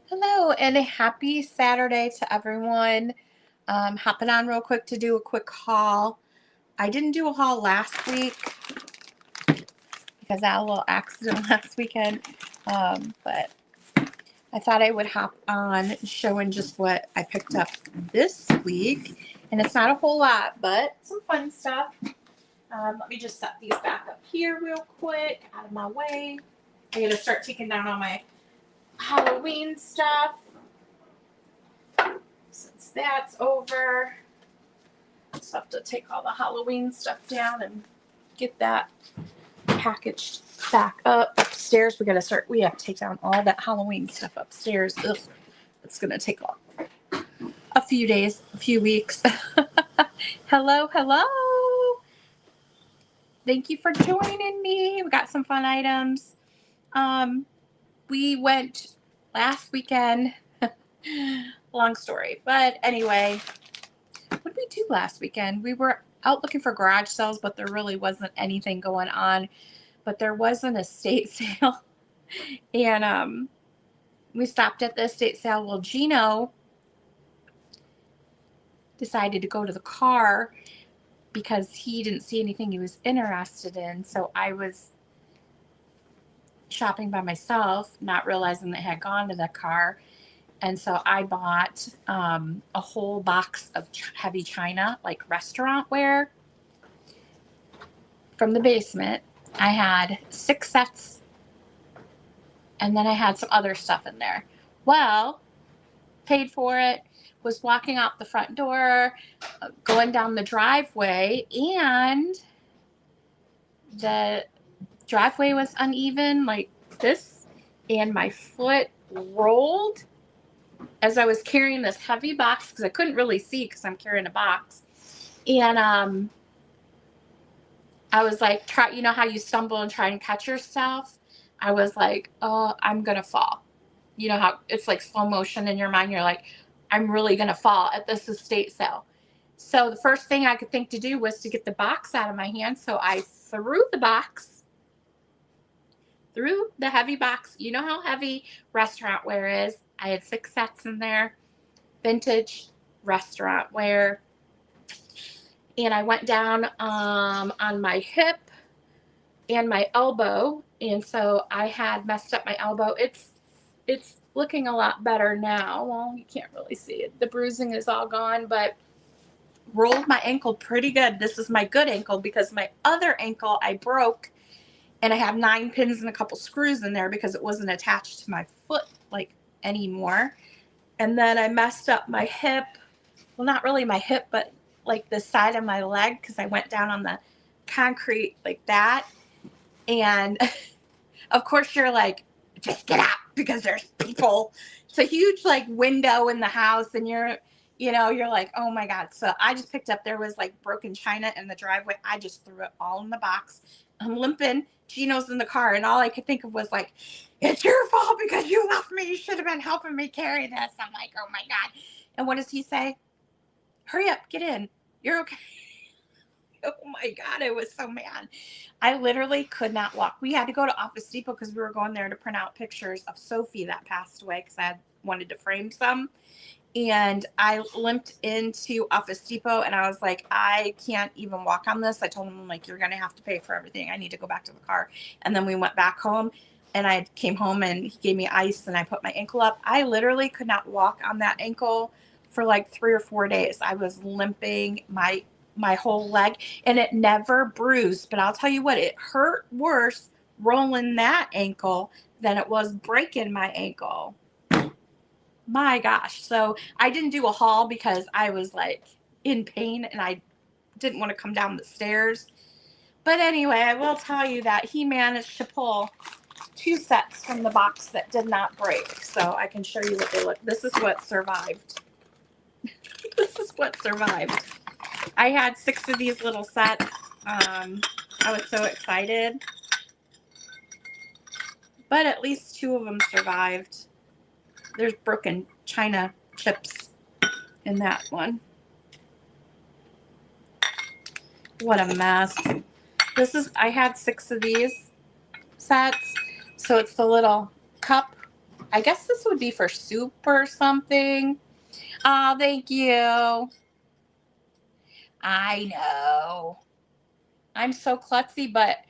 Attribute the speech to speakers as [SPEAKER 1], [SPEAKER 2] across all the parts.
[SPEAKER 1] Hello and a happy Saturday to everyone. Hopping on real quick to do a quick haul. I didn't do a haul last week because I had a little accident last weekend, but I thought I would hop on showing just what I picked up this week. And it's not a whole lot, but some fun stuff. Let me just set these back up here real quick, out of my way. I'm going to start taking down all my Halloween stuff. Since that's over, I just have to take all the Halloween stuff down and get that packaged back up upstairs. We have to take down all that Halloween stuff upstairs. Ugh, it's gonna take a few days, a few weeks. Hello. Thank you for joining me. We got some fun items. We went last weekend. Long story, but anyway, what did we do last weekend? We were out looking for garage sales, but there really wasn't anything going on. But there was an estate sale, and we stopped at the estate sale. Well, Gino decided to go to the car because he didn't see anything he was interested in. So I was shopping by myself, not realizing that I had gone to the car. And so I bought a whole box of heavy china, like restaurant ware, from the basement. I had 6 sets, and then I had some other stuff in there. Well, paid for it, was walking out the front door, going down the driveway, and the driveway was uneven like this, and my foot rolled as I was carrying this heavy box because I couldn't really see because I'm carrying a box. And I was like, you know how you stumble and try and catch yourself? I was like, oh, I'm going to fall. You know how it's like slow motion in your mind. You're like, I'm really going to fall at this estate sale. So the first thing I could think to do was to get the box out of my hand. So I threw the box, threw the heavy box. You know how heavy restaurant ware is. I had 6 sets in there, vintage restaurant ware. And I went down on my hip and my elbow, and so I had messed up my elbow. It's looking a lot better now. Well, you can't really see it. The bruising is all gone, but rolled my ankle pretty good. This is my good ankle because my other ankle I broke, and I have 9 pins and a couple screws in there because it wasn't attached to my foot like anymore. And then I messed up my hip. Well, not really my hip, but like the side of my leg because I went down on the concrete like that. And of course you're like, just get out because there's people. It's a huge like window in the house, and you're like, oh my God. So I just picked up, there was like broken china in the driveway. I just threw it all in the box. I'm limping. Gino's in the car, and all I could think of was like, it's your fault because you left me. You should have been helping me carry this. I'm like, oh my God. And what does he say? Hurry up, get in. You're okay. Oh my God, I was so mad. I literally could not walk. We had to go to Office Depot because we were going there to print out pictures of Sophie that passed away because I wanted to frame some. And I limped into Office Depot, and I was like, I can't even walk on this. I told him, I'm like, you're going to have to pay for everything. I need to go back to the car. And then we went back home, and I came home, and he gave me ice, and I put my ankle up. I literally could not walk on that ankle for like 3 or 4 days. I was limping my whole leg, and it never bruised. But I'll tell you what, it hurt worse rolling that ankle than it was breaking my ankle. My gosh. So I didn't do a haul because I was like in pain and I didn't want to come down the stairs. But anyway, I will tell you that he managed to pull 2 sets from the box that did not break. So I can show you what they look. This is what survived. This is what survived. I had 6 of these little sets. I was so excited. But at least 2 of them survived. There's broken china chips in that one. What a mess. I had 6 of these sets. So it's the little cup. I guess this would be for soup or something. Oh, thank you. I know. I'm so klutzy, but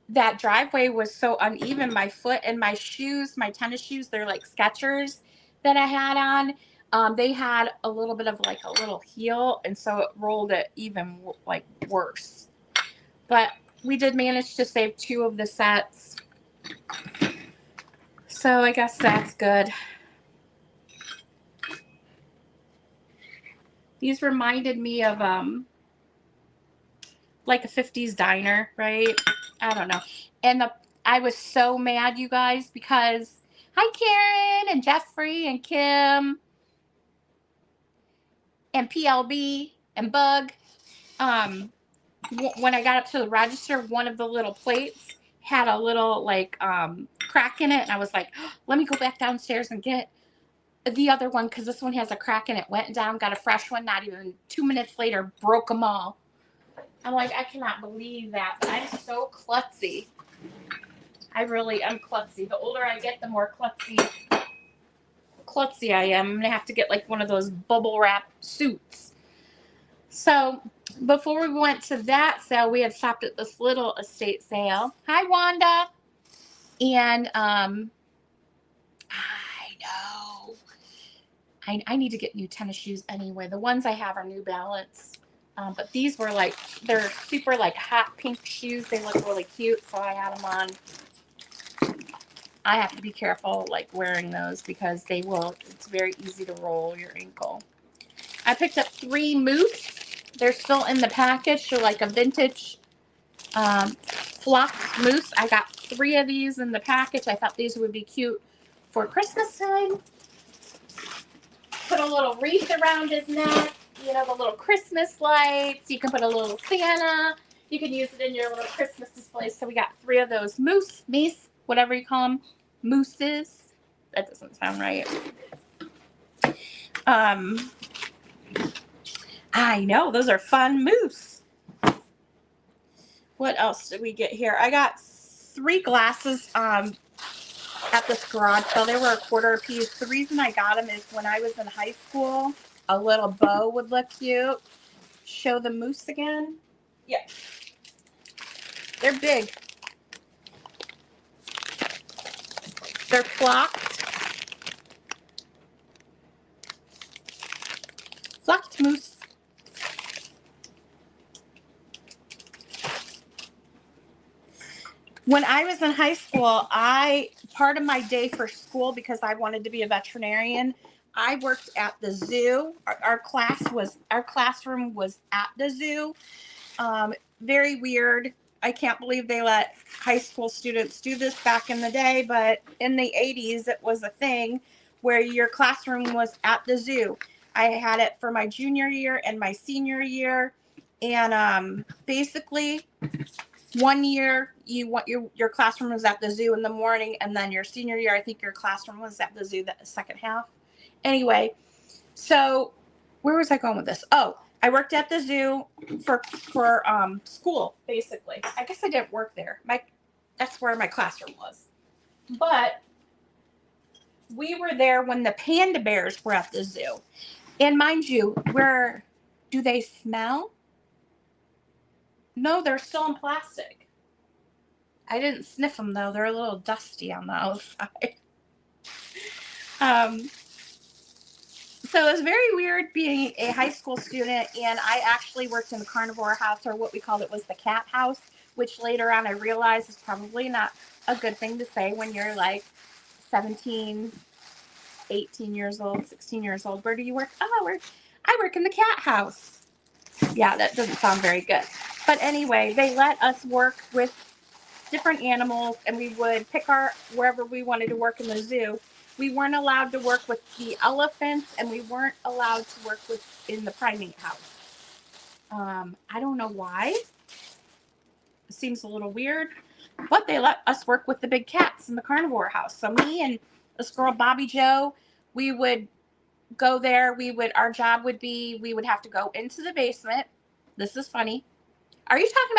[SPEAKER 1] that driveway was so uneven. My foot and my shoes, my tennis shoes, they're like Skechers that I had on. They had a little bit of like a little heel, and so it rolled it even like worse. But we did manage to save 2 of the sets. So I guess that's good. These reminded me of like a 50s diner, right? I don't know. And I was so mad, you guys, because hi Karen and Jeffrey and Kim and PLB and Bug. When I got up to the register, one of the little plates had a little like crack in it, and I was like, oh, let me go back downstairs and get the other one because this one has a crack in it. Went down, got a fresh one. Not even 2 minutes later, broke them all. I'm like, I cannot believe that, but I'm so klutzy. I really am klutzy. The older I get, the more klutzy I am. I'm gonna have to get like one of those bubble wrap suits. So before we went to that sale, we had stopped at this little estate sale. Hi, Wanda. And I know. I need to get new tennis shoes anyway. The ones I have are New Balance. But these were like, they're super like hot pink shoes. They look really cute, so I had them on. I have to be careful like wearing those because it's very easy to roll your ankle. I picked up 3 Moose. They're still in the package. They're like a vintage flocked moose. I got 3 of these in the package. I thought these would be cute for Christmas time. Put a little wreath around his neck. You know, the little Christmas lights. You can put a little Santa. You can use it in your little Christmas display. So we got 3 of those moose, whatever you call them, mooses. That doesn't sound right. I know, those are fun moose. What else did we get here? I got 3 glasses at this garage sale. They were $1 a piece. The reason I got them is when I was in high school, a little bow would look cute. Show the moose again. Yeah. They're big. They're flocked. Flocked moose. When I was in high school, part of my day for school, because I wanted to be a veterinarian, I worked at the zoo. Our classroom was at the zoo. Very weird. I can't believe they let high school students do this back in the day, but in the 80s, it was a thing where your classroom was at the zoo. I had it for my junior year and my senior year. And basically, one year your classroom was at the zoo in the morning, and then your senior year, I think your classroom was at the zoo the second half. Anyway, so where was I going with this? Oh, I worked at the zoo for school, basically. I guess I didn't work there. That's where my classroom was. But we were there when the panda bears were at the zoo. And mind you, do they smell? No, they're still in plastic. I didn't sniff them though. They're a little dusty on the outside. So it was very weird being a high school student, and I actually worked in the carnivore house, or what we called it was the cat house, which later on I realized is probably not a good thing to say when you're like 17, 18 years old, 16 years old. Where do you work? Oh, I work in the cat house. Yeah, that doesn't sound very good. But anyway, they let us work with different animals, and we would pick wherever we wanted to work in the zoo. We weren't allowed to work with the elephants, and we weren't allowed to work in the primate house. I don't know why. It seems a little weird, but they let us work with the big cats in the carnivore house. So me and this girl, Bobby Joe, we would go there. Our job would be, we would have to go into the basement. This is funny. Are you talking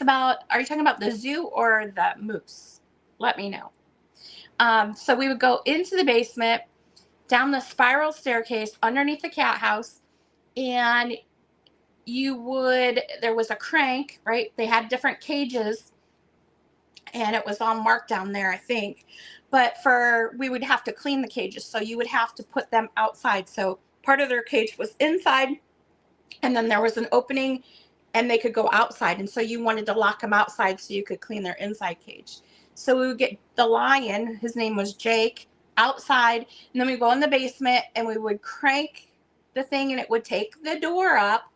[SPEAKER 1] about, are you talking about the zoo or the moose? Let me know. So we would go into the basement, down the spiral staircase underneath the cat house, and there was a crank, right? They had different cages, and it was all marked down there, I think. But we would have to clean the cages, so you would have to put them outside. So part of their cage was inside, and then there was an opening, and they could go outside. And so you wanted to lock them outside so you could clean their inside cage. So we would get the lion, his name was Jake, outside, and then we go in the basement, and we would crank the thing, and it would take the door up.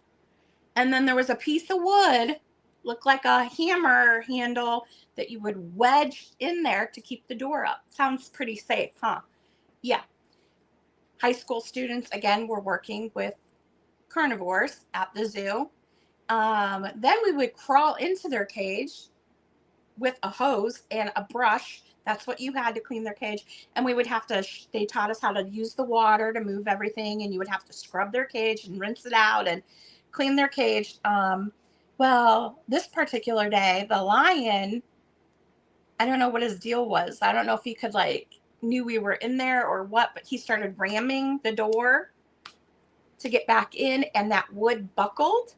[SPEAKER 1] And then there was a piece of wood, looked like a hammer handle, that you would wedge in there to keep the door up. Sounds pretty safe, huh? Yeah. High school students, again, were working with carnivores at the zoo. Then we would crawl into their cage with a hose and a brush. That's what you had to clean their cage. And we would have to, they taught us how to use the water to move everything, and you would have to scrub their cage and rinse it out and clean their cage. Well, this particular day, the lion, I don't know what his deal was. I don't know if he knew we were in there or what, but he started ramming the door to get back in, and that wood buckled,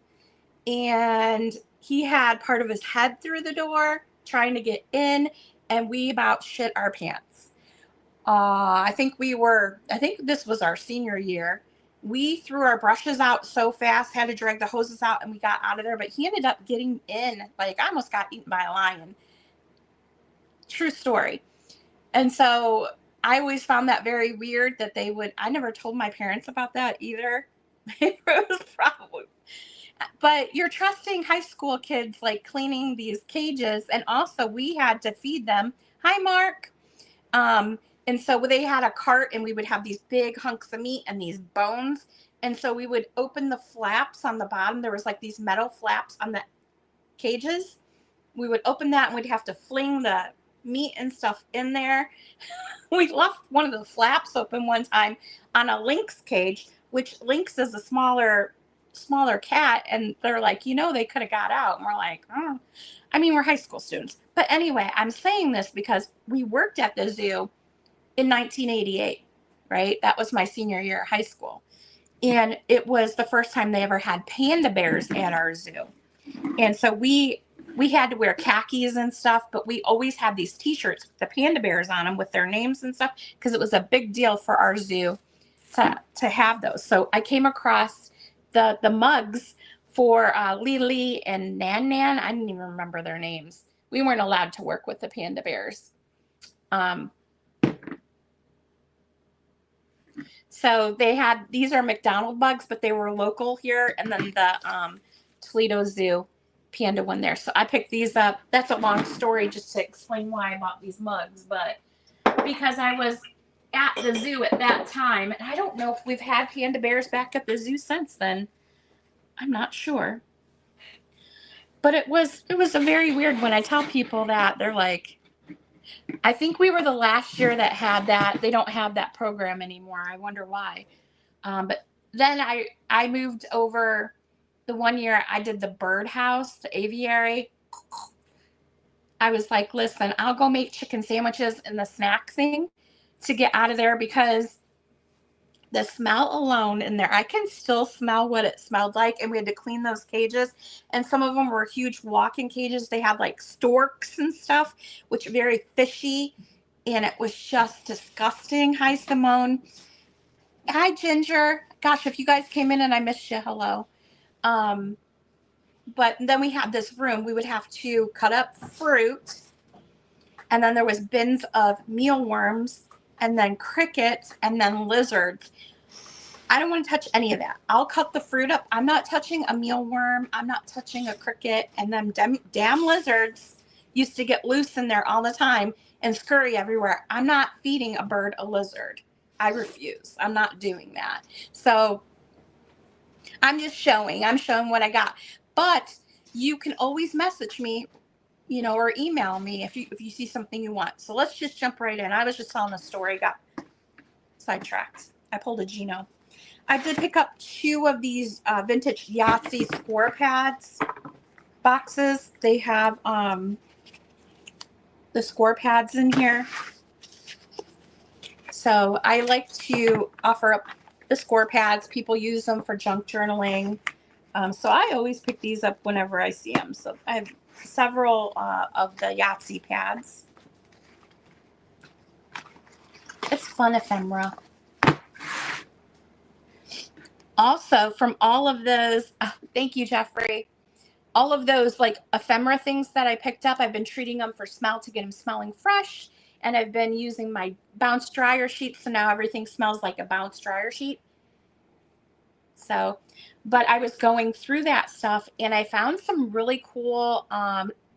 [SPEAKER 1] and he had part of his head through the door trying to get in, and we about shit our pants. I think this was our senior year. We threw our brushes out so fast, had to drag the hoses out, and we got out of there. But he ended up getting in. I almost got eaten by a lion. True story. And so I always found that very weird that I never told my parents about that either. It was probably, but you're trusting high school kids cleaning these cages, and also we had to feed them. Hi, Mark. And so they had a cart, and we would have these big hunks of meat and these bones. And so we would open the flaps on the bottom. There was these metal flaps on the cages. We would open that, and we'd have to fling the meat and stuff in there. We left one of the flaps open one time on a lynx cage, which lynx is a smaller cat. And they're they could have got out. And we're like, oh. I mean, we're high school students. But anyway, I'm saying this because we worked at the zoo in 1988, right? That was my senior year of high school. And it was the first time they ever had panda bears at our zoo. And so we had to wear khakis and stuff, but we always had these t-shirts with the panda bears on them with their names and stuff, because it was a big deal for our zoo to have those. So I came across the mugs for Lily and Nan Nan. I didn't even remember their names. We weren't allowed to work with the panda bears. So these are McDonald mugs, but they were local here. And then the Toledo Zoo panda one there. So I picked these up. That's a long story just to explain why I bought these mugs. But because I was at the zoo at that time, and I don't know if we've had panda bears back at the zoo since then. I'm not sure. But it was a very weird when I tell people that, they're like, I think we were the last year that had that. They don't have that program anymore. I wonder why. But then I moved over the one year I did the birdhouse, the aviary. I was like, listen, I'll go make chicken sandwiches and the snack thing to get out of there, because the smell alone in there, I can still smell what it smelled like. And we had to clean those cages. And some of them were huge walk-in cages. They had storks and stuff, which are very fishy. And it was just disgusting. Hi, Simone. Hi, Ginger. Gosh, if you guys came in and I missed you, hello. But then we had this room. We would have to cut up fruit. And then there was bins of mealworms, and then crickets, and then lizards. I don't want to touch any of that. I'll cut the fruit up. I'm not touching a mealworm. I'm not touching a cricket. And then damn lizards used to get loose in there all the time and scurry everywhere. I'm not feeding a bird a lizard. I refuse. I'm not doing that. So I'm showing what I got. But you can always message me, or email me if you see something you want. So let's just jump right in. I was just telling a story, got sidetracked. I pulled a Gino. I did pick up 2 of these vintage Yahtzee score pads boxes. They have the score pads in here. So I like to offer up the score pads. People use them for junk journaling. So I always pick these up whenever I see them. So I have several of the Yahtzee pads. It's fun ephemera. Also, from all of those, thank you, Jeffrey. All of those like ephemera things that I picked up, I've been treating them for smell to get them smelling fresh. And I've been using my bounce dryer sheet. So now everything smells like a bounce dryer sheet. So, but I was going through that stuff and I found some really cool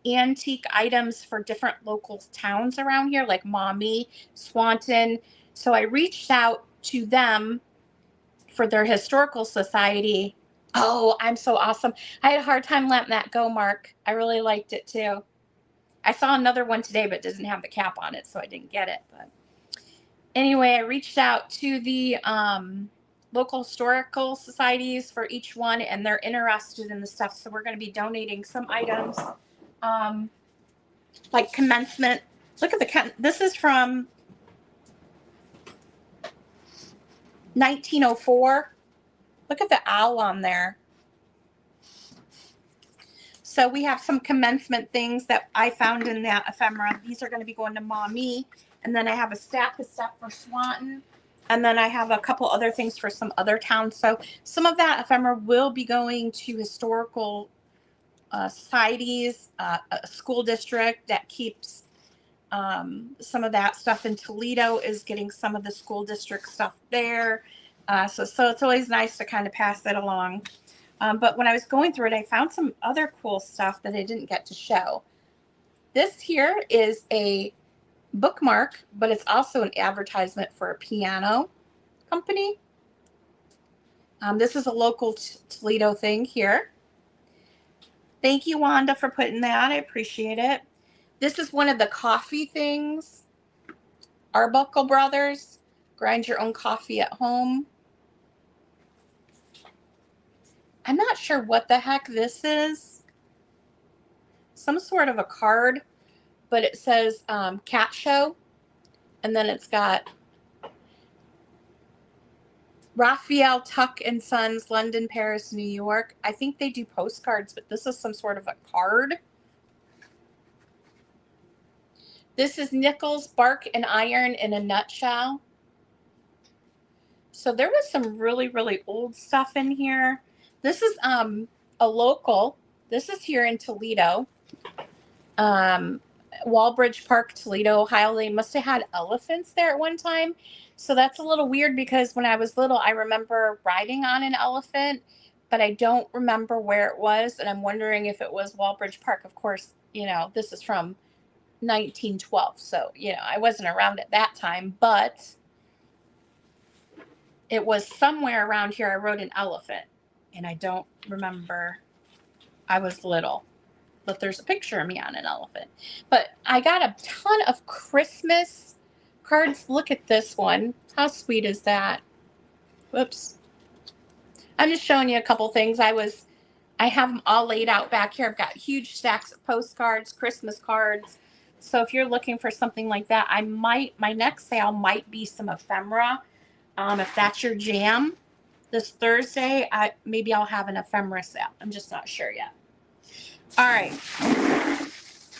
[SPEAKER 1] antique items for different local towns around here, like Maumee, Swanton. So I reached out to them for their historical society. Oh, I'm so awesome. I had a hard time letting that go, Mark. I really liked it too. I saw another one today, but doesn't have the cap on it, so I didn't get it. But anyway, I reached out to the local historical societies for each one, and they're interested in the stuff. So we're going to be donating some items, like commencement. Look at this is from 1904. Look at the owl on there. So we have some commencement things that I found in that ephemera. These are going to be going to Maumee. And then I have a stack of stuff for Swanton. And then I have a couple other things for some other towns. So some of that ephemera will be going to historical societies, a school district that keeps some of that stuff in Toledo is getting some of the school district stuff there. So it's always nice to kind of pass that along. But when I was going through it, I found some other cool stuff that I didn't get to show. This here is a bookmark, but it's also an advertisement for a piano company. This is a local Toledo thing here. Thank you, Wanda, for putting that. I appreciate it. This is one of the coffee things. Arbuckle Brothers. Grind your own coffee at home. I'm not sure what the heck this is. Some sort of a card, but it says Cat Show. And then it's got Raphael Tuck and Sons, London, Paris, New York. I think they do postcards, but this is some sort of a card. This is Nichols, Bark and Iron in a Nutshell. So there was some really, really old stuff in here. This is a local. This is here in Toledo. Walbridge Park, Toledo, Ohio. They must have had elephants there at one time. So that's a little weird because when I was little, I remember riding on an elephant, but I don't remember where it was. And I'm wondering if it was Walbridge Park. Of course, you know, this is from 1912. So, you know, I wasn't around at that time, but it was somewhere around here. I rode an elephant and I don't remember. I was little. But there's a picture of me on an elephant. But I got a ton of Christmas cards. Look at this one. How sweet is that? Whoops. I'm just showing you a couple things. I have them all laid out back here. I've got huge stacks of postcards, Christmas cards. So if you're looking for something like that, my next sale might be some ephemera. If that's your jam, this Thursday, maybe I'll have an ephemera sale. I'm just not sure yet. All right,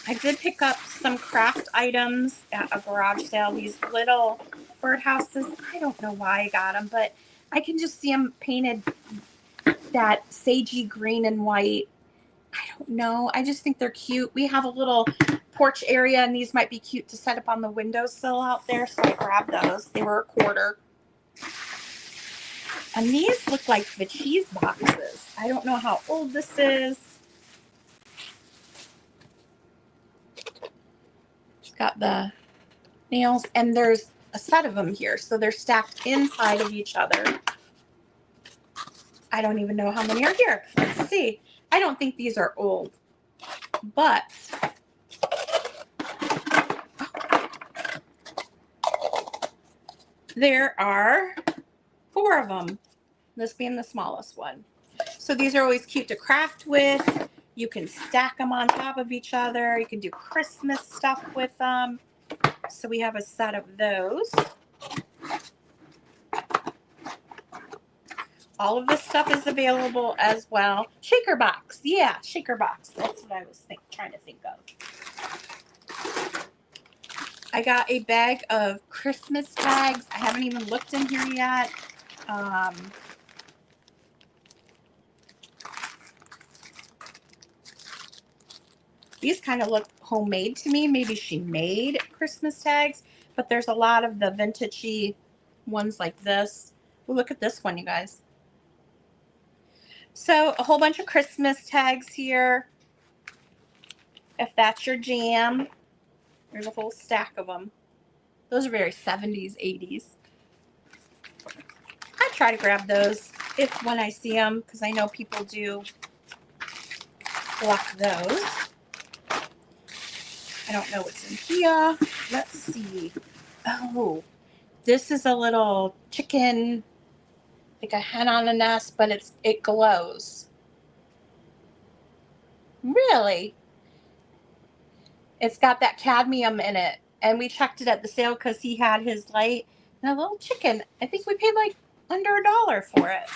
[SPEAKER 1] I did pick up some craft items at a garage sale. These little birdhouses. I don't know why I got them, but I can just see them painted that sagey green and white. I don't know. I just think they're cute. We have a little porch area, and these might be cute to set up on the windowsill out there, so I grabbed those. They were $1. And these look like the cheese boxes. I don't know how old this is. Got the nails, and there's a set of them here, so they're stacked inside of each other. I don't even know how many are here. Let's see. I don't think these are old, but there are 4 of them, this being the smallest one. So these are always cute to craft with. You can stack them on top of each other. You can do Christmas stuff with them. So we have a set of those. All of this stuff is available as well. Shaker box. Yeah, shaker box. That's what I was trying to think of. I got a bag of Christmas tags. I haven't even looked in here yet. These kind of look homemade to me. Maybe she made Christmas tags, but there's a lot of the vintagey ones like this. Ooh, look at this one, you guys. So a whole bunch of Christmas tags here. If that's your jam, there's a whole stack of them. Those are very 70s, 80s. I try to grab those when I see them, because I know people do collect those. I don't know what's in here. Let's see. Oh, this is a little chicken, like a hen on a nest, but it glows. Really? It's got that cadmium in it. And we checked it at the sale because he had his light. And a little chicken. I think we paid like under $1 for it.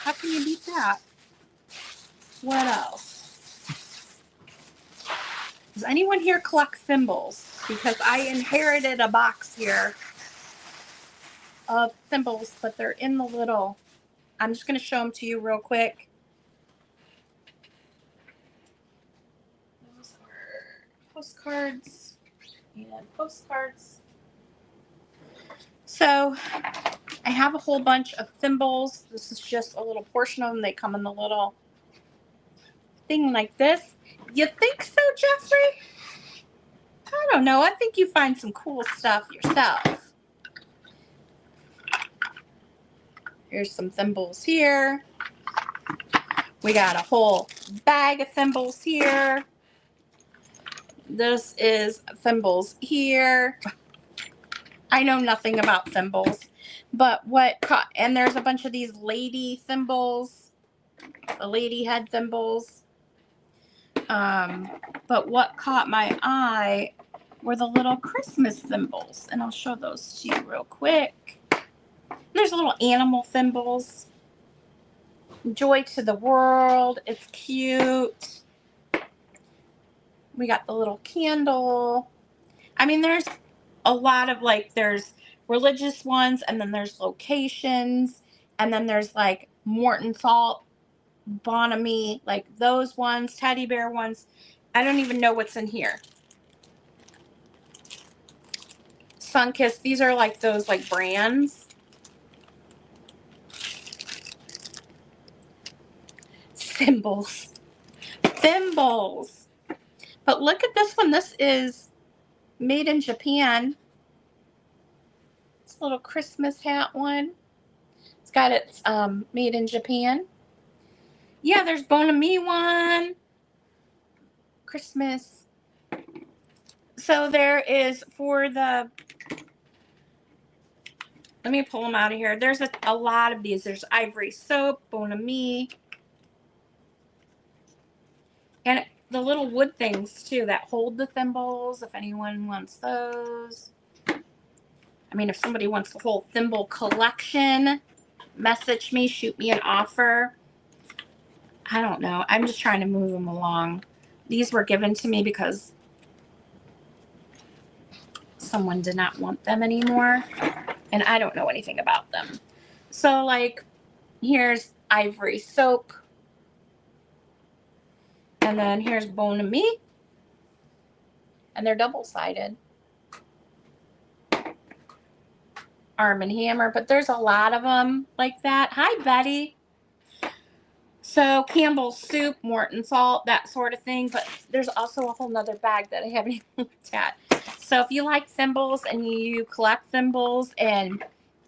[SPEAKER 1] How can you beat that? What else? Does anyone here collect thimbles? Because I inherited a box here of thimbles, but they're in the little... I'm just going to show them to you real quick. Those are postcards and postcards. So I have a whole bunch of thimbles. This is just a little portion of them. They come in the little thing like this. You think so, Jeffrey? I don't know. I think you find some cool stuff yourself. Here's some thimbles here. We got a whole bag of thimbles here. This is thimbles here. I know nothing about thimbles, but and there's a bunch of these lady thimbles, the lady head thimbles. But what caught my eye were the little Christmas thimbles, and I'll show those to you real quick. There's little animal thimbles. Joy to the world. It's cute. We got the little candle. I mean, there's a lot of there's religious ones, and then there's locations, and then there's like Morton Salt, Bonamy, like those ones, teddy bear ones. I don't even know what's in here. Sunkist. These are like those brands. Thimbles. But look at this one. This is made in Japan. It's a little Christmas hat one. It's got its made in Japan. Yeah, there's Bonamy one. Christmas. So there is for the... Let me pull them out of here. There's a lot of these. There's Ivory Soap, Bonamy. And the little wood things, too, that hold the thimbles, if anyone wants those. I mean, if somebody wants the whole thimble collection, message me, shoot me an offer. I don't know. I'm just trying to move them along. These were given to me because someone did not want them anymore, and I don't know anything about them. So, here's Ivory Soap. And then here's Bonamy. And they're double-sided. Arm & Hammer. But there's a lot of them like that. Hi, Betty. So, Campbell's Soup, Morton Salt, that sort of thing. But there's also a whole nother bag that I haven't even looked at. So, if you like thimbles and you collect thimbles and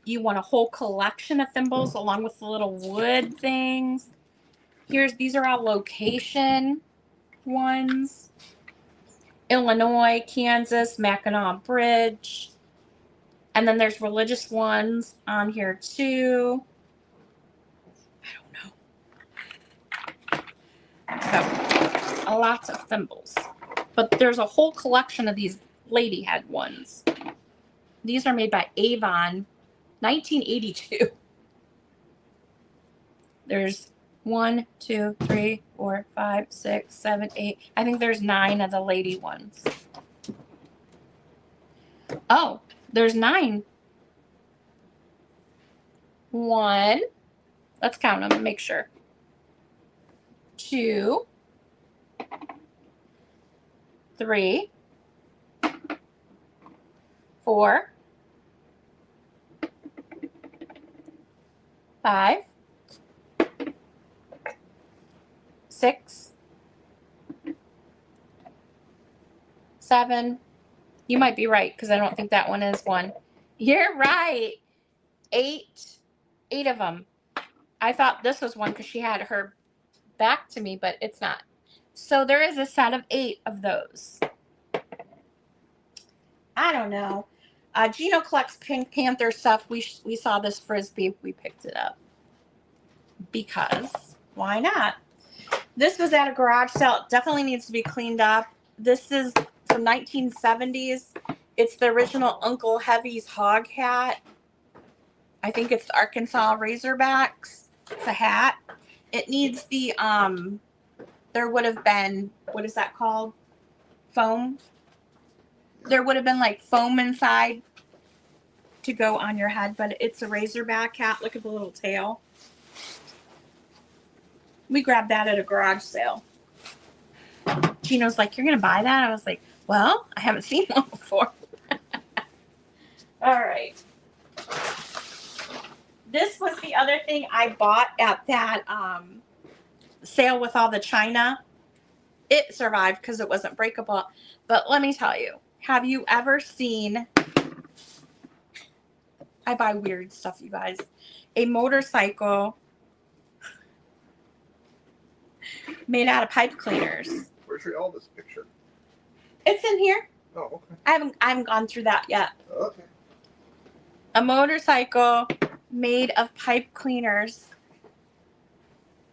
[SPEAKER 1] you want a whole collection of thimbles along with the little wood things, these are all location ones. Illinois, Kansas, Mackinac Bridge. And then there's religious ones on here too. I don't know. So, lots of thimbles. But there's a whole collection of these lady head ones. These are made by Avon, 1982. There's 1, 2, 3, 4, 5, 6, 7, 8. I think there's 9 of the lady ones. Oh, there's 9. 1. Let's count them and make sure. 2, 3, 4, 5, 6, 7. You might be right because I don't think that one is 1. You're right. 8. 8 of them. I thought this was 1 because she had her back to me, but it's not. So there is a set of 8 of those. I don't know. Gino collects Pink Panther stuff. We saw this Frisbee. We picked it up. Because why not? This was at a garage sale. It definitely needs to be cleaned up. This is from 1970s. It's the original Uncle Heavy's hog hat. I think it's the Arkansas Razorbacks. It's a hat. It needs the, there would have been, what is that called? Foam. There would have been like foam inside to go on your head, but it's a Razorback hat. Look at the little tail. We grabbed that at a garage sale. Gino's like, you're going to buy that? I was like, well, I haven't seen one before. All right. This was the other thing I bought at that sale with all the china. It survived because it wasn't breakable. But let me tell you, have you ever seen, I buy weird stuff, you guys, a motorcycle made out of pipe cleaners?
[SPEAKER 2] Where's your oldest picture?
[SPEAKER 1] It's in here.
[SPEAKER 2] Oh, okay.
[SPEAKER 1] I haven't gone through that yet.
[SPEAKER 2] Okay.
[SPEAKER 1] A motorcycle made of pipe cleaners.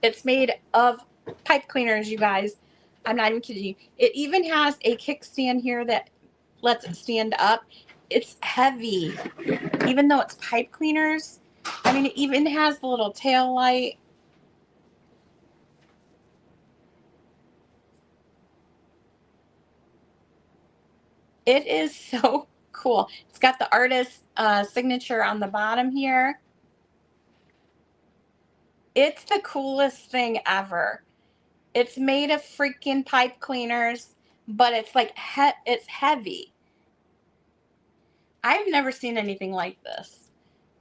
[SPEAKER 1] It's made of pipe cleaners, you guys. I'm not even kidding you. It even has a kickstand here that lets it stand up. It's heavy, even though it's pipe cleaners. I mean, it even has the little tail light. It is so cool. It's got the artist signature on the bottom here. It's the coolest thing ever. It's made of freaking pipe cleaners, but it's like it's heavy. I've never seen anything like this.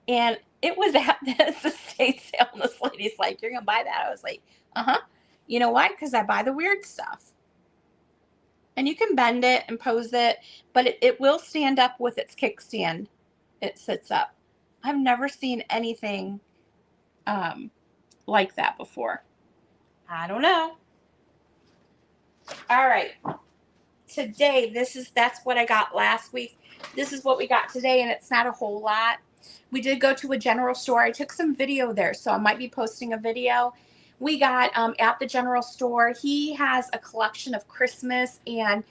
[SPEAKER 1] And it was at this estate sale, and this lady's like, you're going to buy that? I was like, uh-huh. You know why? Because I buy the weird stuff. And you can bend it and pose it, but it will stand up with its kickstand. It sits up. I've never seen anything like that before. I don't know. All right. Today, that's what I got last week. This is what we got today, and it's not a whole lot. We did go to a general store. I took some video there, so I might be posting a video. We got at the general store. He has a collection of Christmas and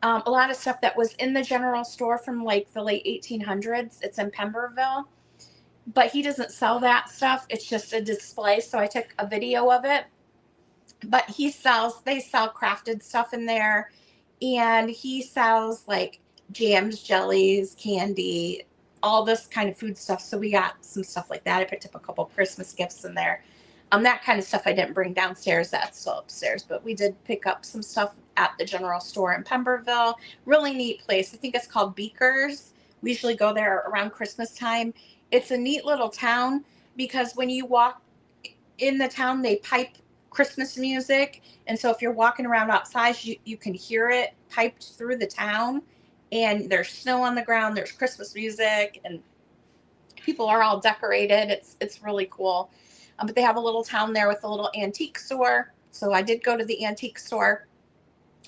[SPEAKER 1] a lot of stuff that was in the general store from like the late 1800s. It's in Pemberville, but he doesn't sell that stuff. It's just a display, so I took a video of it. But they sell crafted stuff in there, and he sells like jams, jellies, candy, all this kind of food stuff. So we got some stuff like that. I picked up a couple Christmas gifts in there. That kind of stuff I didn't bring downstairs. That's still upstairs. But we did pick up some stuff at the general store in Pemberville. Really neat place. I think it's called Beakers. We usually go there around Christmas time. It's a neat little town because when you walk in the town, they pipe Christmas music. And so if you're walking around outside, you can hear it piped through the town. And there's snow on the ground. There's Christmas music. And people are all decorated. It's really cool. But they have a little town there with a little antique store. So I did go to the antique store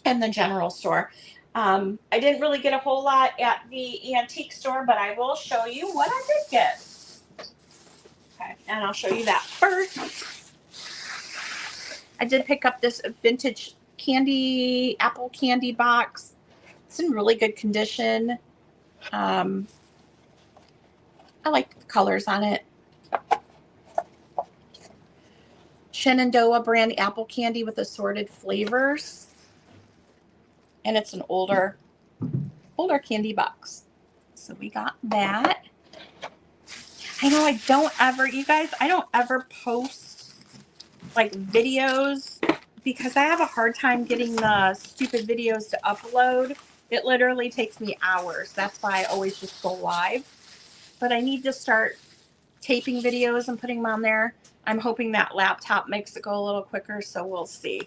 [SPEAKER 1] and the general store. I didn't really get a whole lot at the antique store, but I will show you what I did get. Okay, and I'll show you that first. I did pick up this vintage apple candy box. It's in really good condition. I like the colors on it. Shenandoah brand apple candy with assorted flavors. And it's an older candy box. So we got that. I know I don't ever post like videos because I have a hard time getting the stupid videos to upload. It literally takes me hours. That's why I always just go live. But I need to start taping videos and putting them on there. I'm hoping that laptop makes it go a little quicker, so we'll see.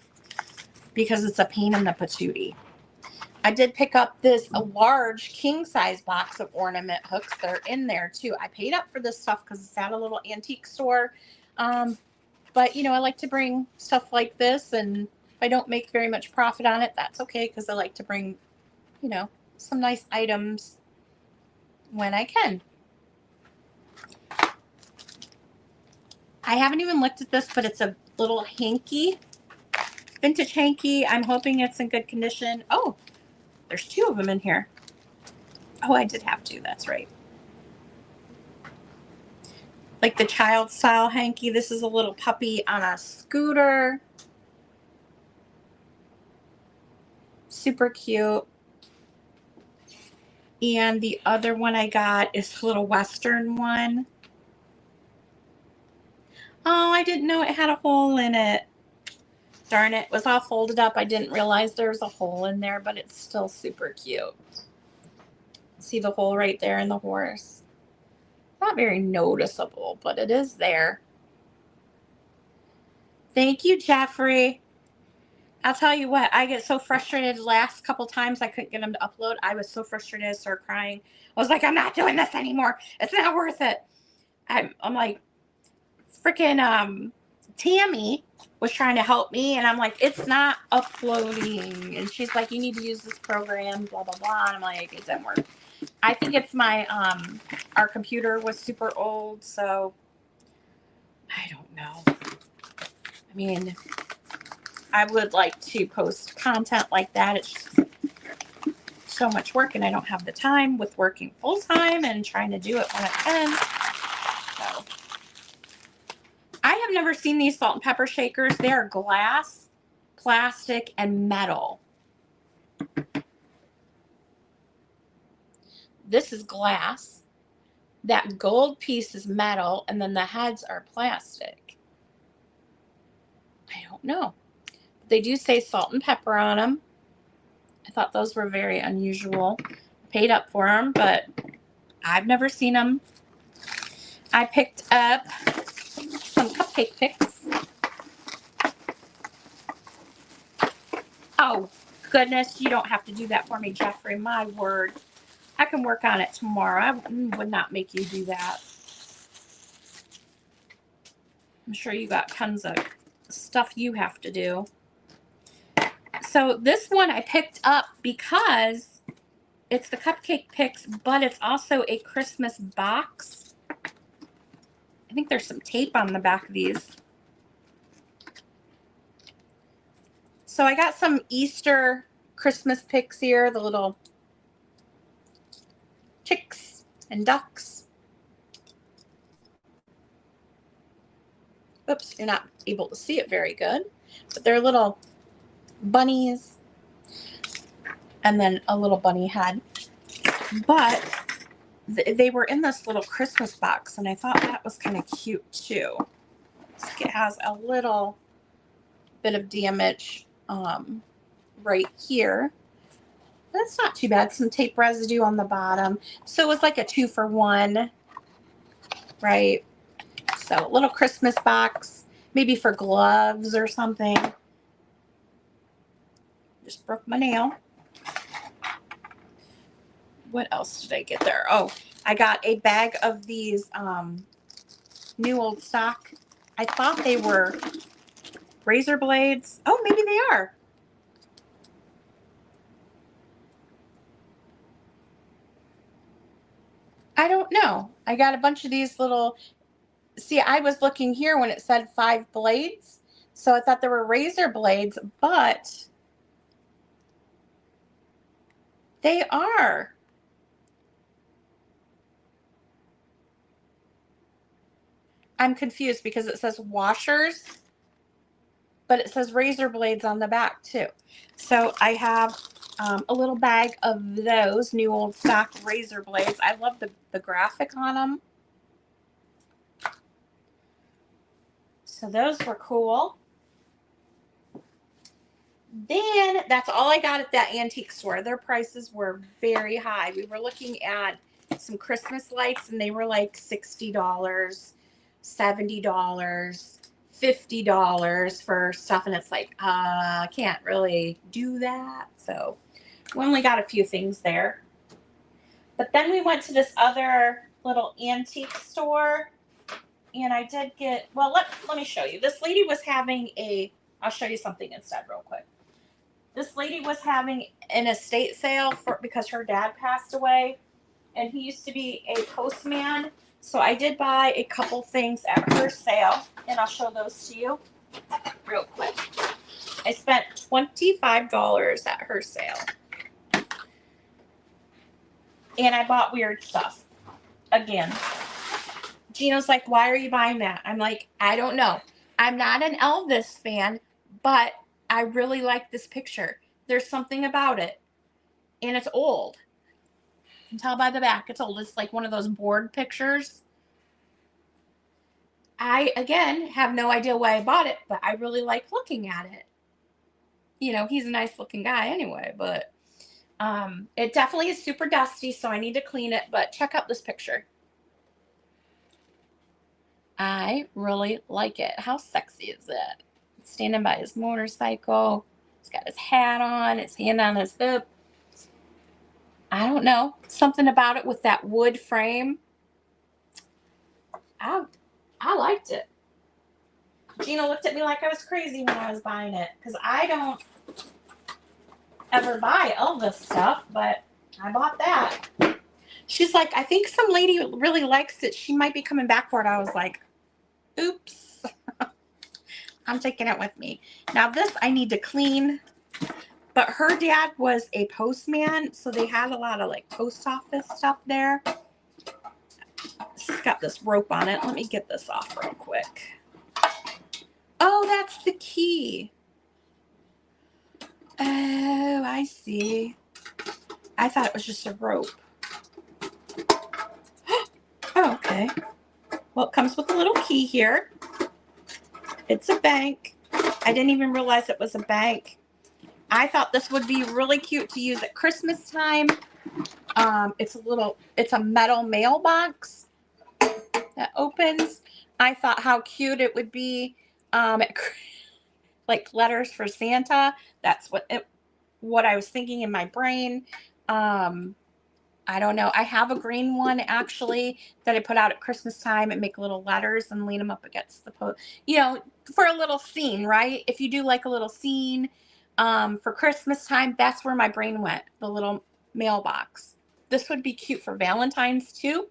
[SPEAKER 1] Because it's a pain in the patootie. I did pick up a large king size box of ornament hooks. They're in there too. I paid up for this stuff because it's at a little antique store. But you know, I like to bring stuff like this, and if I don't make very much profit on it, that's okay, because I like to bring, you know, some nice items when I can. I haven't even looked at this, but it's a little hanky, vintage hanky. I'm hoping it's in good condition. Oh, there's 2 of them in here. Oh, I did have 2. That's right. Like the child style hanky. This is a little puppy on a scooter. Super cute. And the other one I got is a little Western one. Oh, I didn't know it had a hole in it. Darn it. It was all folded up. I didn't realize there was a hole in there, but it's still super cute. See the hole right there in the horse? Not very noticeable, but it is there. Thank you, Jeffrey. I'll tell you what, I get so frustrated. The last couple times I couldn't get them to upload. I was so frustrated. I started crying. I was like, I'm not doing this anymore. It's not worth it. I'm like, freaking Tammy was trying to help me, and I'm like, it's not uploading. And she's like, you need to use this program, blah, blah, blah. And I'm like, it didn't work. I think it's my, our computer was super old, so I don't know. I mean, I would like to post content like that. It's just so much work, and I don't have the time with working full time and trying to do it when I can. So I have never seen these salt and pepper shakers. They are glass, plastic, and metal. This is glass. That gold piece is metal, and then the heads are plastic. I don't know. They do say salt and pepper on them. I thought those were very unusual. Paid up for them, but I've never seen them. I picked up some cupcake picks. Oh, goodness, you don't have to do that for me, Jeffrey. My word. I can work on it tomorrow. I would not make you do that. I'm sure you got tons of stuff you have to do. So this one I picked up because it's the cupcake picks, but it's also a Christmas box. I think there's some tape on the back of these. So I got some Easter Christmas picks here, the little chicks and ducks. Oops, you're not able to see it very good, but they're little bunnies and then a little bunny head. But they were in this little Christmas box, and I thought that was kind of cute too. It has a little bit of damage right here. That's not too bad. Some tape residue on the bottom. So it was like a 2-for-1, right? So a little Christmas box, maybe for gloves or something. Just broke my nail. What else did I get there? Oh, I got a bag of these new old stock. I thought they were razor blades. Oh, maybe they are. I don't know. I got a bunch of these little, see, I was looking here when it said 5 blades. So I thought there were razor blades, but they are. I'm confused because it says washers. but it says razor blades on the back too. So I have a little bag of those new old stock razor blades. I love the graphic on them. So those were cool. Then that's all I got at that antique store. Their prices were very high. We were looking at some Christmas lights and they were like $60, $70, $50 for stuff. And it's like, I can't really do that. So we only got a few things there. But then we went to this other little antique store and I did get, well, let me show you. This lady was having I'll show you something instead real quick. This lady was having an estate sale because her dad passed away and he used to be a postman. So I did buy a couple things at her sale and I'll show those to you real quick. I spent $25 at her sale. And I bought weird stuff. Again, Gino's like, why are you buying that? I'm like, I don't know. I'm not an Elvis fan, but I really like this picture. There's something about it. And it's old. You can tell by the back it's old. It's like one of those board pictures. I, again, have no idea why I bought it, but I really like looking at it. You know, he's a nice looking guy anyway, but it definitely is super dusty, so I need to clean it, but check out this picture. I really like it. How sexy is it? Standing by his motorcycle. He's got his hat on, his hand on his hip. I don't know. Something about it with that wood frame. I liked it. Gina looked at me like I was crazy when I was buying it because I don't ever buy Elvis stuff, but I bought that. She's like, I think some lady really likes it. She might be coming back for it. I was like, oops. I'm taking it with me. Now this I need to clean. But her dad was a postman, so they had a lot of like post office stuff there. This has got this rope on it. Let me get this off real quick. Oh, that's the key. Oh, I see. I thought it was just a rope. Oh, okay. Well, it comes with a little key here. It's a bank. I didn't even realize it was a bank. I thought this would be really cute to use at Christmas time. It's a metal mailbox that opens. I thought how cute it would be, like letters for Santa. That's what I was thinking in my brain. I don't know. I have a green one actually that I put out at Christmas time and make little letters and lean them up against the post. You know, for a little scene, right? If you do like a little scene for Christmas time, that's where my brain went. The little mailbox. This would be cute for Valentine's too.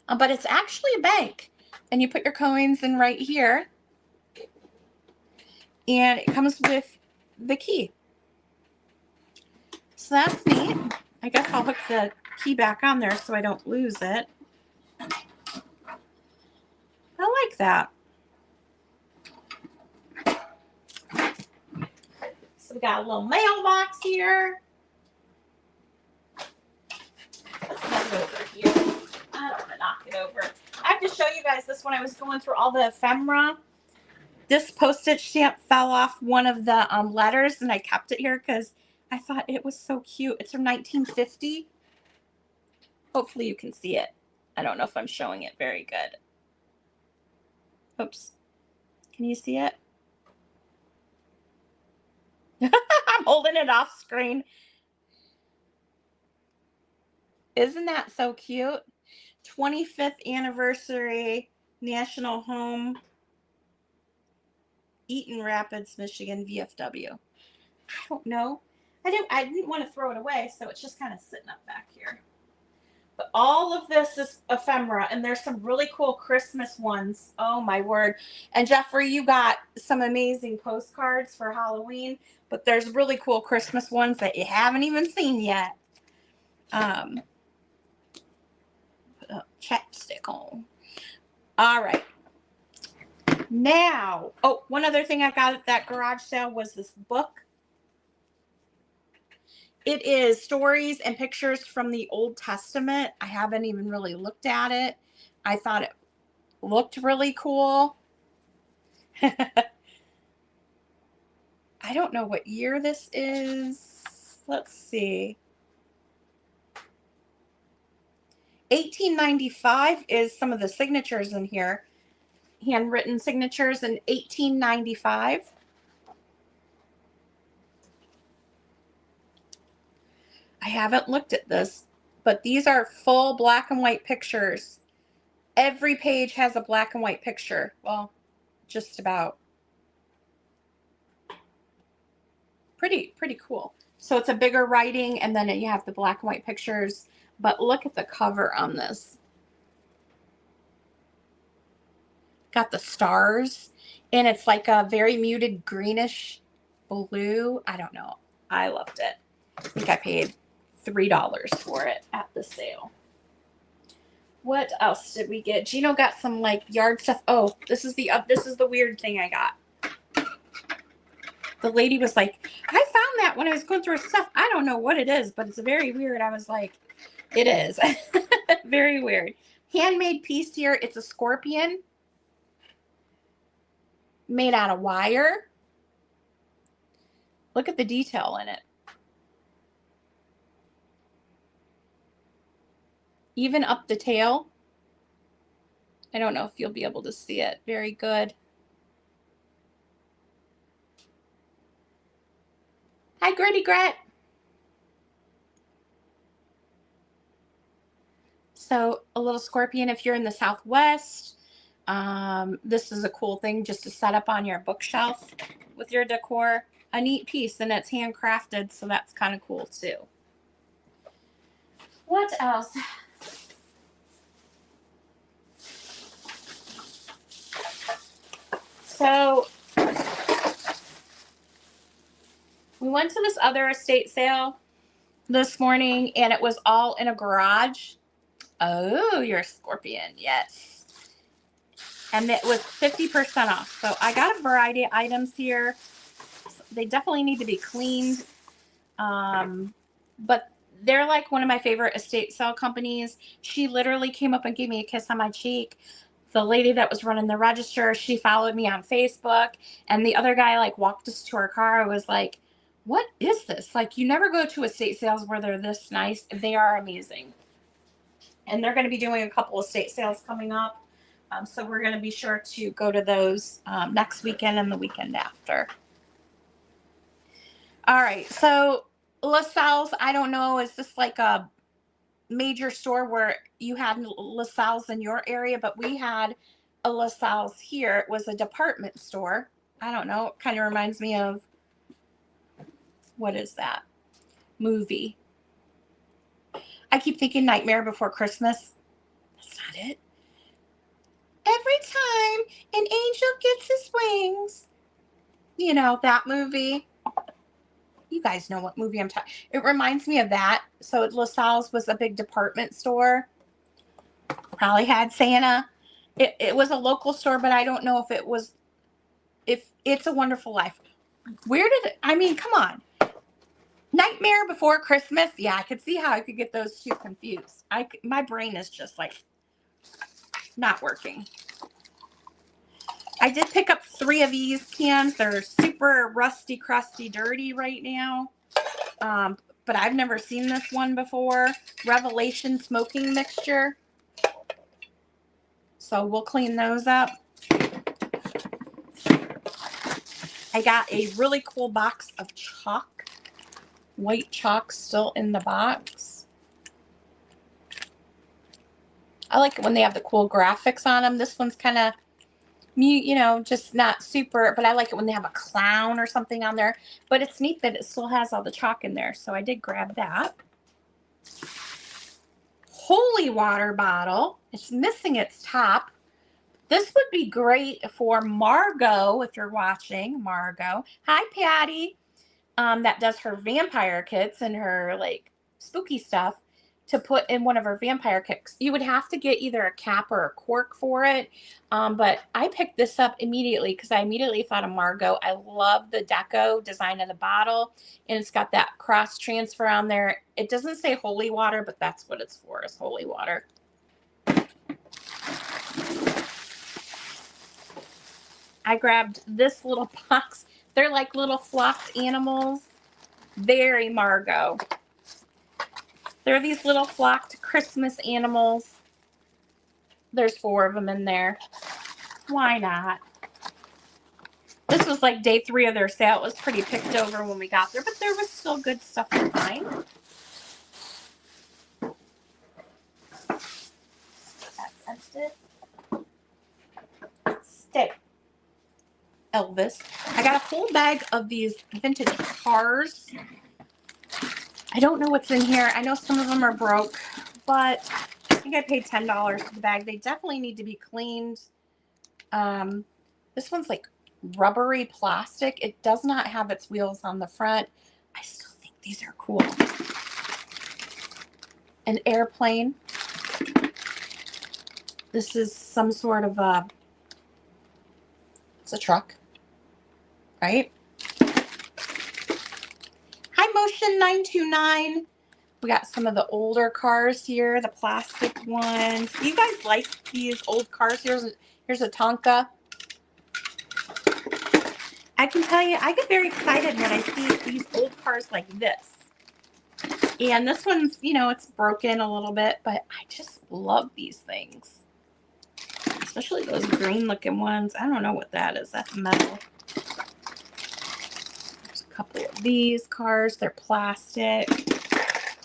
[SPEAKER 1] But it's actually a bank. And you put your coins in right here. And it comes with the key. So that's neat. I guess I'll hook the key back on there so I don't lose it. I like that. So we got a little mailbox here. Let's knock it over here. I don't want to knock it over. I have to show you guys this when I was going through all the ephemera. This postage stamp fell off one of the letters and I kept it here because I thought it was so cute. It's from 1950. Hopefully you can see it. I don't know if I'm showing it very good. Oops. Can you see it? I'm holding it off screen. Isn't that so cute? 25th anniversary National Home, Eaton Rapids, Michigan, VFW. I don't know. I didn't want to throw it away, so it's just kind of sitting up back here. But all of this is ephemera, and there's some really cool Christmas ones. Oh, my word. And Jeffrey, you got some amazing postcards for Halloween, but there's really cool Christmas ones that you haven't even seen yet. Put a chapstick on. All right. Now, oh, one other thing I got at that garage sale was this book. It is stories and pictures from the Old Testament. I haven't even really looked at it. I thought it looked really cool. I don't know what year this is. Let's see. 1895 is some of the signatures in here. Handwritten signatures in 1895. I haven't looked at this, but these are full black and white pictures. Every page has a black and white picture. Well, just about. Pretty cool. So it's a bigger writing, and then you have the black and white pictures. But look at the cover on this. Got the stars, and it's like a very muted greenish blue. I don't know. I loved it. I think I paid $3 for it at the sale. What else did we get? Gino got some like yard stuff. Oh, this is the weird thing I got. The lady was like, I found that when I was going through stuff. I don't know what it is, but it's very weird. I was like, it is. Very weird. Handmade piece here. It's a scorpion made out of wire. Look at the detail in it. Even up the tail. I don't know if you'll be able to see it. Very good. Hi, Gritty Gret. So a little scorpion if you're in the Southwest. This is a cool thing just to set up on your bookshelf with your decor. A neat piece, and it's handcrafted, so that's kind of cool too. What else? So we went to this other estate sale this morning, and it was all in a garage. Oh, you're a scorpion. Yes. And it was 50% off. So I got a variety of items here. They definitely need to be cleaned. But they're like one of my favorite estate sale companies. She literally came up and gave me a kiss on my cheek. The lady that was running the register, she followed me on Facebook. And the other guy like walked us to our car. I was like, what is this? Like, you never go to estate sales where they're this nice. They are amazing. And they're going to be doing a couple of estate sales coming up. So we're going to be sure to go to those next weekend and the weekend after. All right. So LaSalle's, I don't know, is this like a major store where you had LaSalle's in your area? But we had a LaSalle's here. It was a department store. I don't know. It kind of reminds me of, what is that movie? I keep thinking Nightmare Before Christmas. That's not it. Every time an angel gets his wings. You know, that movie. You guys know what movie I'm talking. It reminds me of that. So LaSalle's was a big department store. Probably had Santa. It was a local store, but I don't know if it was, if It's a Wonderful Life. Where did it, I mean, come on. Nightmare Before Christmas. Yeah, I could see how I could get those two confused. My brain is just like not working. I did pick up 3 of these cans. They're super rusty, crusty, dirty right now. But I've never seen this one before. Revelation Smoking Mixture. So we'll clean those up. I got a really cool box of chalk. White chalk still in the box. I like it when they have the cool graphics on them. This one's kind of, you know, just not super, but I like it when they have a clown or something on there. But it's neat that it still has all the chalk in there. So I did grab that. Holy water bottle. It's missing its top. This would be great for Margot, if you're watching. Margot. Hi, Patty. That does her vampire kits and her like spooky stuff, to put in one of our vampire kits. You would have to get either a cap or a cork for it. But I picked this up immediately because I immediately thought of Margot. I love the deco design of the bottle, and it's got that cross transfer on there. It doesn't say holy water, but that's what it's for, is holy water. I grabbed this little box. They're like little flocked animals. Very Margot. They're these little flocked Christmas animals. There's 4 of them in there. Why not? This was like day 3 of their sale. It was pretty picked over when we got there, but there was still good stuff to find. That's scented. Stay. Elvis. I got a whole bag of these vintage cars. I don't know what's in here. I know some of them are broke, but I think I paid $10 for the bag. They definitely need to be cleaned. This one's like rubbery plastic. It does not have its wheels on the front. I still think these are cool. An airplane. This is some sort of a, it's a truck, right? Hi, Motion 929. We got some of the older cars here, the plastic ones. You guys like these old cars? Here's a Tonka. I can tell you, I get very excited when I see these old cars like this. And this one's, you know, it's broken a little bit, but I just love these things. Especially those green looking ones. I don't know what that is. That's metal. There's a couple of these cars. They're plastic.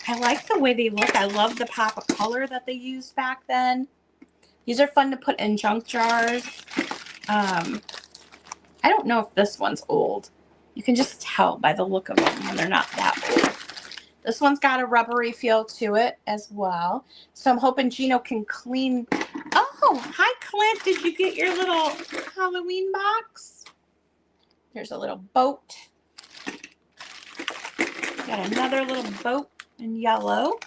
[SPEAKER 1] I like the way they look. I love the pop of color that they used back then. These are fun to put in junk jars. I don't know if this one's old. You can just tell by the look of them when they're not that old. This one's got a rubbery feel to it as well. So I'm hoping Gino can clean. Oh, hi, Clint. Did you get your little Halloween box? There's a little boat. Got another little boat in yellow.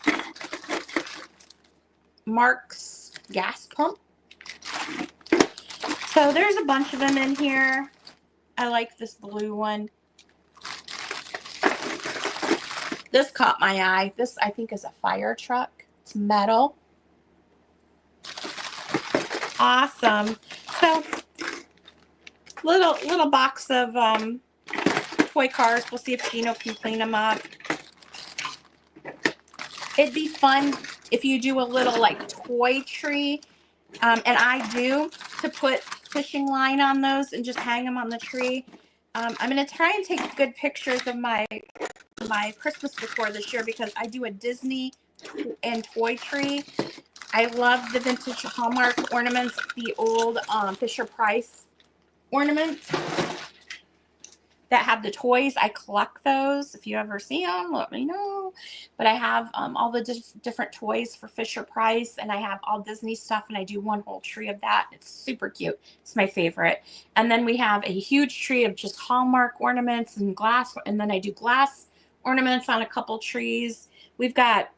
[SPEAKER 1] Mark's gas pump. So there's a bunch of them in here. I like this blue one. This caught my eye. This, I think, is a fire truck. It's metal. Awesome. So, little box of toy cars. We'll see if Gino can clean them up. It'd be fun if you do a little, like, toy tree. And I do, to put fishing line on those and just hang them on the tree. I'm going to try and take good pictures of my Christmas decor this year because I do a Disney and toy tree. I love the vintage Hallmark ornaments, the old Fisher-Price ornaments that have the toys. I collect those. If you ever see them, let me know. But I have all the different toys for Fisher-Price, and I have all Disney stuff, and I do one whole tree of that. It's super cute. It's my favorite. And then we have a huge tree of just Hallmark ornaments and glass, and then I do glass ornaments on a couple trees. We've got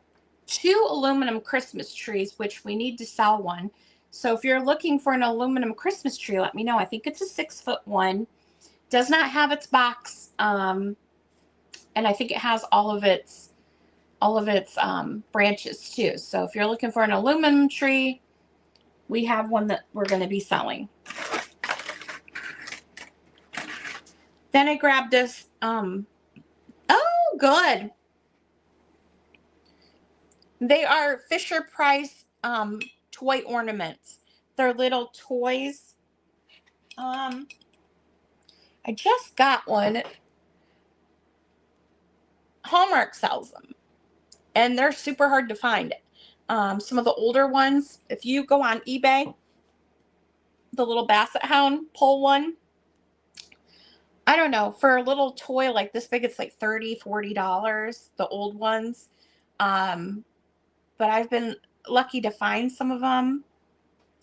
[SPEAKER 1] 2 aluminum Christmas trees, which we need to sell one. So if you're looking for an aluminum Christmas tree, let me know. I think it's a 6-foot one. Does not have its box, and I think it has all of its branches too. So if you're looking for an aluminum tree, we have one that we're going to be selling. Then I grabbed this. Oh, good. They are Fisher-Price toy ornaments. They're little toys. I just got one. Hallmark sells them, and they're super hard to find. Some of the older ones, if you go on eBay, the little Basset Hound pole one, I don't know, for a little toy like this big, it's like $30, $40, the old ones. But I've been lucky to find some of them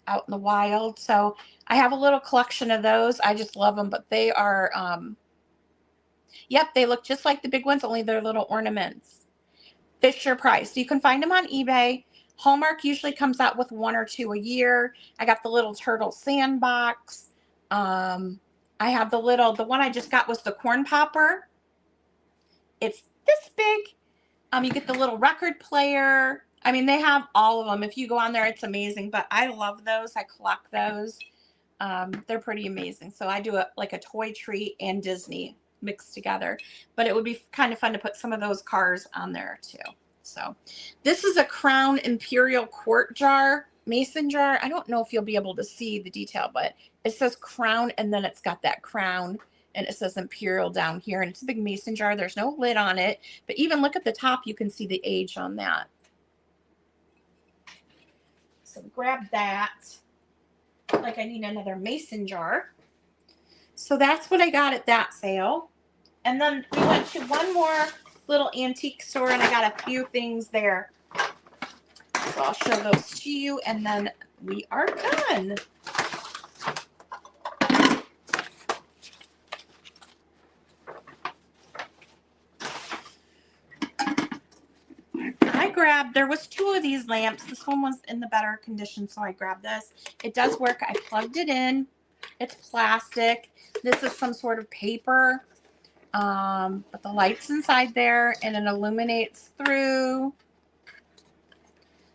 [SPEAKER 1] out in the wild. So I have a little collection of those. I just love them, but they are, yep, they look just like the big ones, only they're little ornaments. Fisher Price. You can find them on eBay. Hallmark usually comes out with 1 or 2 a year. I got the little turtle sandbox. I have the one I just got was the corn popper. It's this big. You get the little record player. I mean, they have all of them. If you go on there, it's amazing. But I love those. I collect those. They're pretty amazing. So I do like a toy treat and Disney mixed together. But it would be kind of fun to put some of those cars on there too. So this is a Crown Imperial quart jar, mason jar. I don't know if you'll be able to see the detail, but it says Crown and then it's got that crown and it says Imperial down here. And it's a big mason jar. There's no lid on it. But even look at the top, you can see the age on that. So grab that. Like I need another mason jar. So that's what I got at that sale. And then we went to one more little antique store and I got a few things there. So I'll show those to you and then we are done. There was 2 of these lamps. This one was in the better condition, so I grabbed this. It does work. I plugged it in. It's plastic. This is some sort of paper. But the light's inside there and it illuminates through.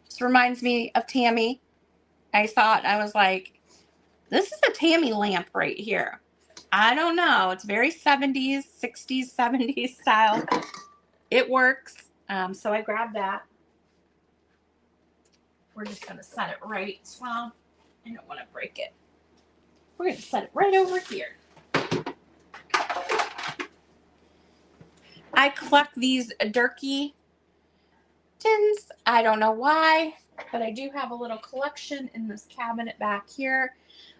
[SPEAKER 1] This reminds me of Tammy. I was like, this is a Tammy lamp right here. I don't know. It's very 70s, 60s, 70s style. It works. So I grabbed that. We're just going to set it right. Well, I don't want to break it. We're going to set it right over here. I collect these Durkee tins. I don't know why, but I do have a little collection in this cabinet back here.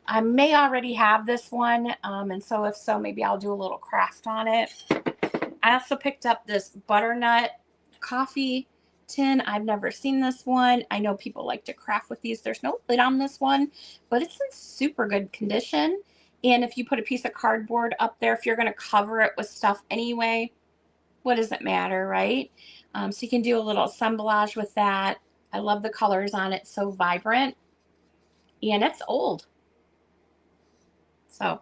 [SPEAKER 1] I may already have this one, and so if so, maybe I'll do a little craft on it. I also picked up this butternut coffee tin. I've never seen this one. I know people like to craft with these. There's no lid on this one, but it's in super good condition. And if you put a piece of cardboard up there, if you're going to cover it with stuff anyway, what does it matter, right? So you can do a little assemblage with that. I love the colors on it. So vibrant. And it's old. So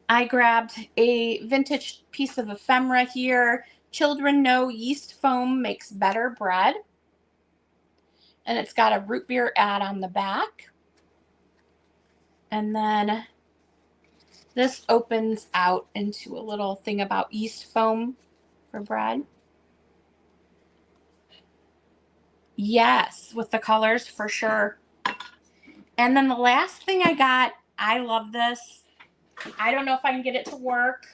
[SPEAKER 1] I grabbed a vintage piece of ephemera here. Children know yeast foam makes better bread. And it's got a root beer ad on the back. And then this opens out into a little thing about yeast foam for bread. Yes, with the colors for sure. And then the last thing I got, I love this. I don't know if I can get it to work.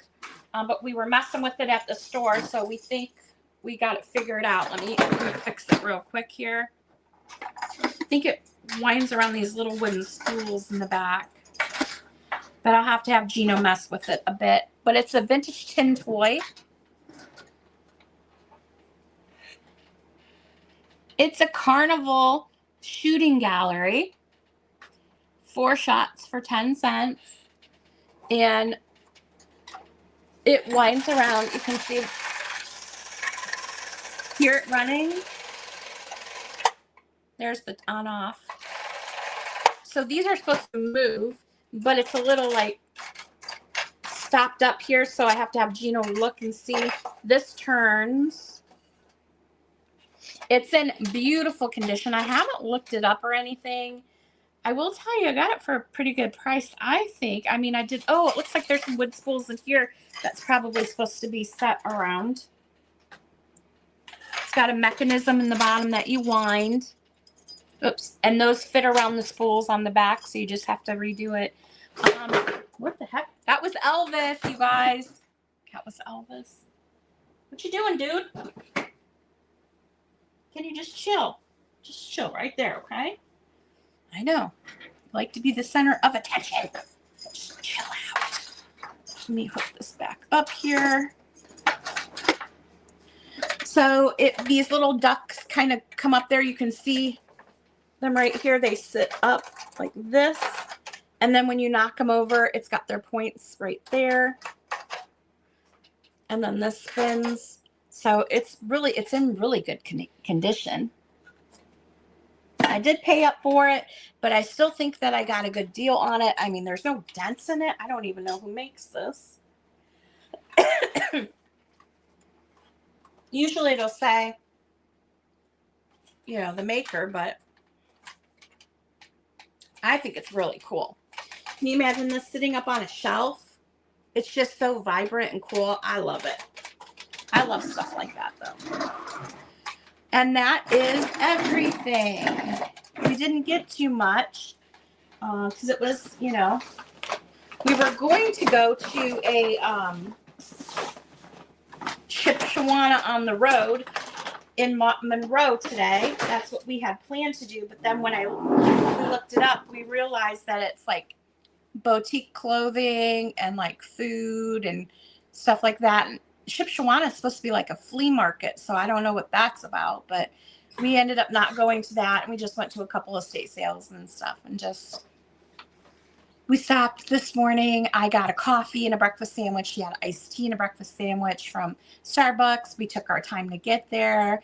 [SPEAKER 1] But we were messing with it at the store, so we think we got it figured out. Let me fix it real quick here. I think it winds around these little wooden spools in the back. But I'll have to have Gino mess with it a bit. But it's a vintage tin toy. It's a carnival shooting gallery. 4 shots for 10 cents. And it winds around. You can see, hear it running. There's the on off. So these are supposed to move, but it's a little like stopped up here. So I have to have Gino look and see. This turns. It's in beautiful condition. I haven't looked it up or anything. I will tell you, I got it for a pretty good price, I think. I mean, I did. Oh, it looks like there's some wood spools in here. That's probably supposed to be set around. It's got a mechanism in the bottom that you wind. Oops. And those fit around the spools on the back, so you just have to redo it. What the heck? That was Elvis, you guys. That was Elvis. What you doing, dude? Can you just chill? Just chill right there, okay? I know. I like to be the center of attention. Just chill out. Let me hook this back up here. So these little ducks kind of come up there. You can see them right here. They sit up like this. And then when you knock them over, it's got their points right there. And then this spins. So it's in really good condition. I did pay up for it, but I still think that I got a good deal on it. I mean, there's no dents in it. I don't even know who makes this. Usually it'll say, you know, the maker, but I think it's really cool. Can you imagine this sitting up on a shelf? It's just so vibrant and cool. I love it. I love stuff like that, though. And that is everything. We didn't get too much because it was, you know, we were going to go to a Shipshewana on the road in Monroe today. That's what we had planned to do. But then when we looked it up, we realized that it's like boutique clothing and like food and stuff like that. And Shipshewana is supposed to be like a flea market, so I don't know what that's about. But we ended up not going to that, and we just went to a couple of estate sales and stuff, and just we stopped this morning. I got a coffee and a breakfast sandwich. She had iced tea and a breakfast sandwich from Starbucks. We took our time to get there.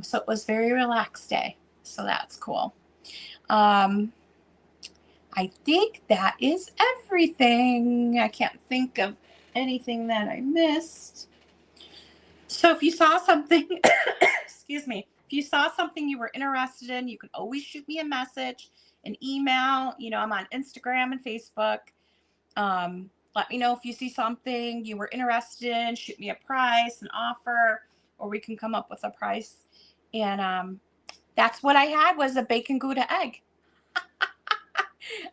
[SPEAKER 1] So it was a very relaxed day. So that's cool. I think that is everything. I can't think of anything that I missed. So if you saw something, excuse me, if you saw something you were interested in, you can always shoot me a message, an email. You know, I'm on Instagram and Facebook. Let me know if you see something you were interested in. Shoot me a price, an offer, or we can come up with a price. And that's what I had, was a bacon Gouda egg.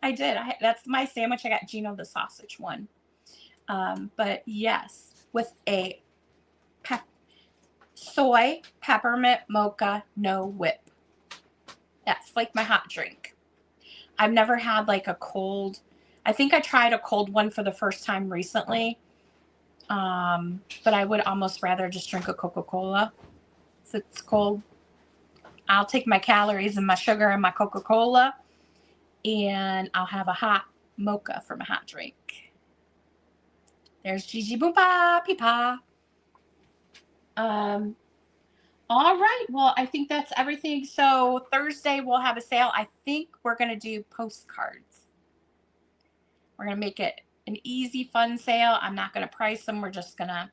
[SPEAKER 1] I did. That's my sandwich. I got Gino the sausage one. But yes, with a soy peppermint mocha, no whip. That's like my hot drink. I've never had like a cold. I think I tried a cold one for the first time recently. But I would almost rather just drink a Coca-Cola if it's cold. I'll take my calories and my sugar and my Coca-Cola, and I'll have a hot mocha for my hot drink. There's Gigi Boompa Peepa. All right. Well, I think that's everything. So Thursday we'll have a sale. I think we're going to do postcards. We're going to make it an easy, fun sale. I'm not going to price them. We're just going to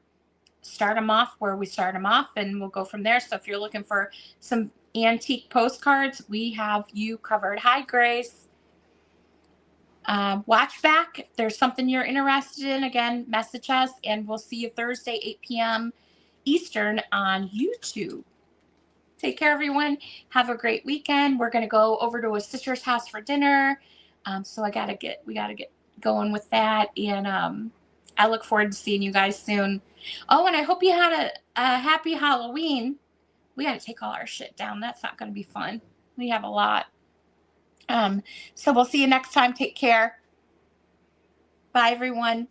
[SPEAKER 1] start them off where we start them off, and we'll go from there. So if you're looking for some antique postcards, we have you covered. Hi, Grace. Watch back. If there's something you're interested in, again, message us, and we'll see you Thursday, 8 p.m. Eastern on YouTube. Take care, everyone. Have a great weekend. We're going to go over to a sister's house for dinner. So we got to get going with that. And I look forward to seeing you guys soon. Oh, and I hope you had a happy Halloween. We got to take all our shit down. That's not going to be fun. We have a lot. So we'll see you next time. Take care. Bye, everyone.